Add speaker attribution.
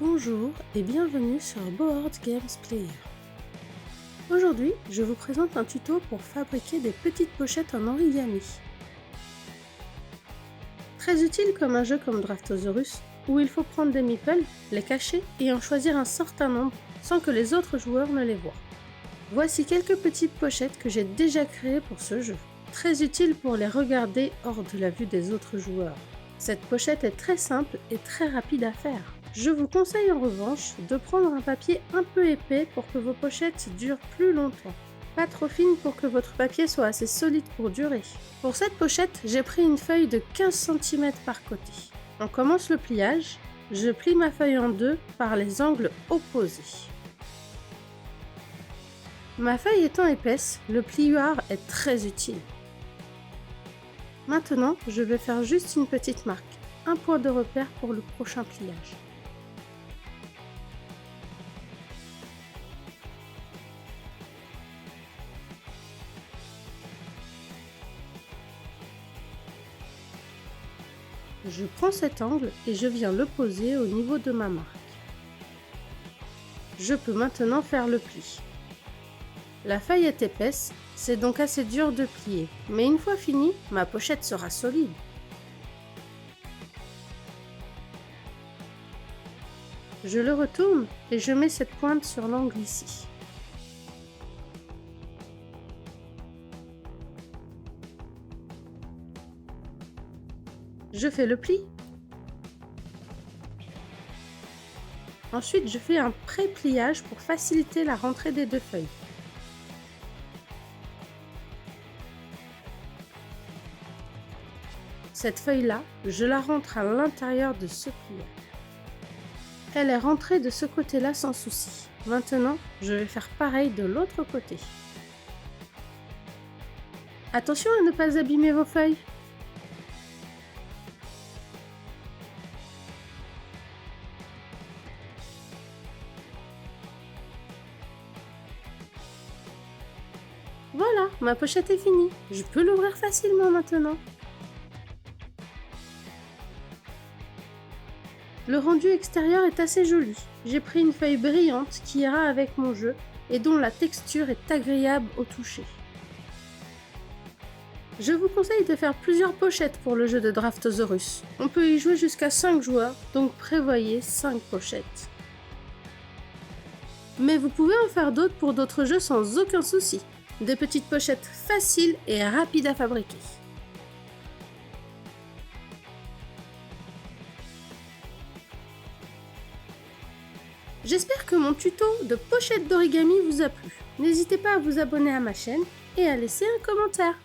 Speaker 1: Bonjour et bienvenue sur Board Games Player. Aujourd'hui, je vous présente un tuto pour fabriquer des petites pochettes en origami. Très utile comme un jeu comme Draftosaurus, où il faut prendre des meeples, les cacher et en choisir un certain nombre sans que les autres joueurs ne les voient. Voici quelques petites pochettes que j'ai déjà créées pour ce jeu. Très utile pour les regarder hors de la vue des autres joueurs. Cette pochette est très simple et très rapide à faire. Je vous conseille en revanche de prendre un papier un peu épais pour que vos pochettes durent plus longtemps. Pas trop fine pour que votre papier soit assez solide pour durer. Pour cette pochette, j'ai pris une feuille de 15 cm par côté. On commence le pliage. Je plie ma feuille en deux par les angles opposés. Ma feuille étant épaisse, le plieur est très utile. Maintenant, je vais faire juste une petite marque, un point de repère pour le prochain pliage. Je prends cet angle et je viens le poser au niveau de ma marque. Je peux maintenant faire le pli. La feuille est épaisse, c'est donc assez dur de plier, mais une fois fini, ma pochette sera solide. Je le retourne et je mets cette pointe sur l'angle ici. Je fais le pli. Ensuite, je fais un pré-pliage pour faciliter la rentrée des deux feuilles. Cette feuille-là, je la rentre à l'intérieur de ce pliage. Elle est rentrée de ce côté-là sans souci. Maintenant, je vais faire pareil de l'autre côté. Attention à ne pas abîmer vos feuilles. Voilà, ma pochette est finie. Je peux l'ouvrir facilement maintenant. Le rendu extérieur est assez joli. J'ai pris une feuille brillante qui ira avec mon jeu et dont la texture est agréable au toucher. Je vous conseille de faire plusieurs pochettes pour le jeu de Draftosaurus. On peut y jouer jusqu'à 5 joueurs, donc prévoyez 5 pochettes. Mais vous pouvez en faire d'autres pour d'autres jeux sans aucun souci. Des petites pochettes faciles et rapides à fabriquer. J'espère que mon tuto de pochette d'origami vous a plu. N'hésitez pas à vous abonner à ma chaîne et à laisser un commentaire.